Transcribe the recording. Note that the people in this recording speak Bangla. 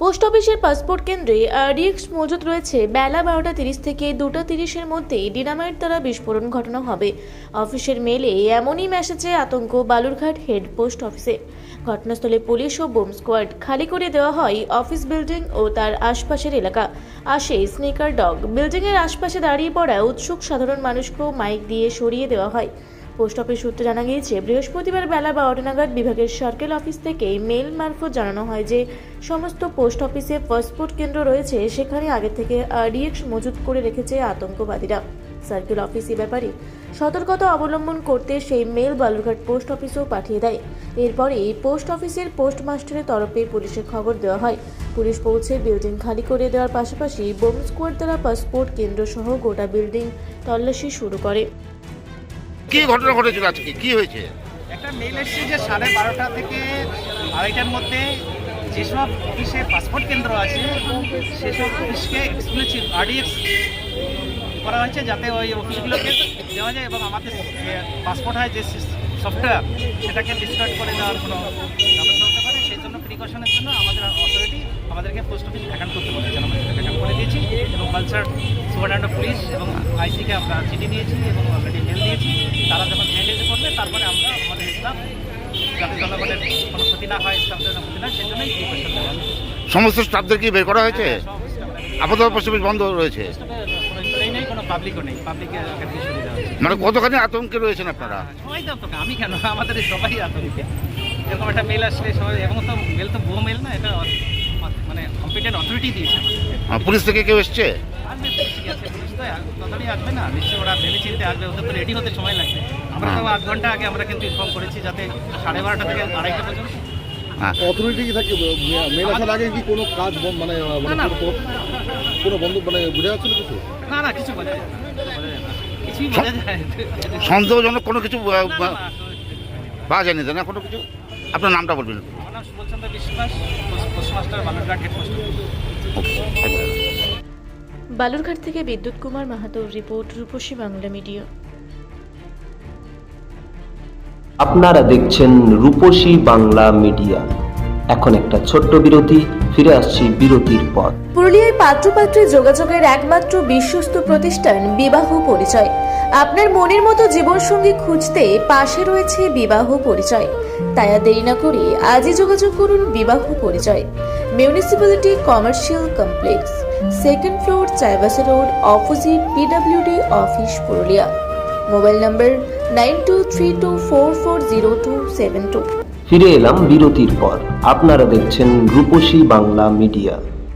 পোস্ট অফিসের পাসপোর্ট কেন্দ্রে রিস্ক মজুদ রয়েছে। বেলা 12:30 থেকে 2:30-এর মধ্যে ডিনামাইট দ্বারা বিস্ফোরণ ঘটানো হবে। অফিসের মেলে এমনই মেসেজে আতঙ্ক বালুরঘাট হেড পোস্ট অফিসে। ঘটনাস্থলে পুলিশ ও বোম স্কোয়াড খালি করে দেওয়া হয়। অফিস বিল্ডিং ও তার আশপাশের এলাকা আসে স্নিকার ডগ। বিল্ডিংয়ের আশপাশে দাঁড়িয়ে পড়া উৎসুক সাধারণ মানুষকেও মাইক দিয়ে সরিয়ে দেওয়া হয়। পোস্ট অফিস সূত্রে জানা গিয়েছে, বৃহস্পতিবার বেলা 12টা নাগাদ বিভাগের সার্কেল অফিস থেকে মেল মারফত জানানো হয় যে সমস্ত পোস্ট অফিসে পাসপোর্ট কেন্দ্র রয়েছে, সেখানে আগে থেকে আরডিএক্স মজুত করে রেখেছে আতঙ্কবাদীরা। সার্কেল অফিস এ ব্যাপারে সতর্কতা অবলম্বন করতে সেই মেল বালুরঘাট পোস্ট অফিসেও পাঠিয়ে দেয়। এরপরে পোস্ট অফিসের পোস্টমাস্টারের তরফে পুলিশের খবর দেওয়া হয়। পুলিশ পৌঁছে বিল্ডিং খালি করে দেওয়ার পাশাপাশি বোম স্কোয়াড দ্বারা পাসপোর্ট কেন্দ্র সহ গোটা বিল্ডিং তল্লাশি শুরু করে। কি ঘটনা ঘটেছিল আজকে, কি হয়েছে? একটা মেল এসেছে যে 12:30 থেকে 2:30টার মধ্যে যেসব অফিসে পাসপোর্ট কেন্দ্র আছে সেসব অফিসকে এক্সক্লুসিভ আরডিএক্স করা হয়েছে, যাতে ওই অফিসগুলোকে দেওয়া যায় এবং আমাদের পাসপোর্ট হয় যে সফটওয়্যার সেটাকে ডিস্ট্রয় করে দেওয়ার কোনো ব্যবস্থা হতে পারে। সেই জন্য প্রিকশনের জন্য আমাদের অথরিটি আমাদেরকে পোস্ট অফিস ভ্যাকান্ট করতে বলেছে। আমরা সেটা ভ্যাকান্ট করে দিয়েছি এবং পালসার সুপারডেন্ট অফ পুলিশ এবং আইসিকে আমরা চিঠি দিয়েছি এবং অলরেডি মেল দিয়েছি। তারা যখন হ্যান্ডেল করবে তারপরে আমরা আমাদের স্টাফ, যাতে জনগণের কোনো ক্ষতি না হয়, স্টাফদের ক্ষতি না, সেই জন্যই প্রিকশন দেওয়া হয়েছে। সমস্ত স্টাফদের কি বের করা হয়েছে? আপাতত পোস্ট অফিস বন্ধ রয়েছে, কোনো পাবলিকও নেই, পাবলিকে সুবিধা হচ্ছে। মানে কতখানি আতঙ্কে রয়েছেন আপনারা? সবাই তো আতঙ্কে, আমি কেন, আমাদের সবাই আতঙ্কে। এরকম একটা মেল আসলে সবাই, এবং তো মেল তো ভুয়ো মেল না, এটা মানে কম্পিটেন্ট অথরিটি দিয়েছে আমাদেরকে। পুলিশ থেকে কেউ এসছে? আসবে, পুলিশ আছে, পুলিশ তো ততটাই আসবে না, নিশ্চয়ই ওরা ভেবে চিন্তে আসবে, ওদের তো রেডি হতে সময় লাগবে। আমরা তো 8 ঘন্টা আগে আমরা কিন্তু ইনফর্ম করেছি, যাতে 12:30 থেকে 2:30 পর্যন্ত অথরিটি কি থাকে মেল আসার আগে কি কোনো কাজ মানে কোনো বন্ধ মানে বুঝে যাচ্ছিল কিছু? না কিছু বোঝা যায় না, কিছুই বোঝা যায় না। সন্দেহজনক কোনো কিছু পাওয়া যায়নি না কোনো কিছু? আপনার নামটা বলবেন? আমার নাম Subal Chandra Biswas, postmaster, Balurghat head post. Balurghat থেকে বিদ্যুৎ কুমার মাহাতোর রিপোর্ট, রূপসী বাংলা মিডিয়া। আপনারা দেখছেন রূপসী বাংলা মিডিয়া। এখন একটা ছোট্ট বিরতি, ফিরে আসছি বিরতির পর। পুরুলিয়ায় পাত্রপাত্রী যোগাযোগের একমাত্র বিশ্বস্ত প্রতিষ্ঠান বিবাহ পরিচয়। আপনার মনের মতো জীবনসঙ্গী খুঁজতে পাশে রয়েছে বিবাহ পরিচয়। তাই আর দেরি না করে আজই যোগাযোগ করুন বিবাহ পরিচয়। Municipality commercial complex, 2nd floor, Chaibasa road, opposite PWD office, Purulia. Mobile নম্বর 9232440272। ফিরে এলাম বিরতির পর। আপনারা দেখছেন রূপসী বাংলা মিডিয়া।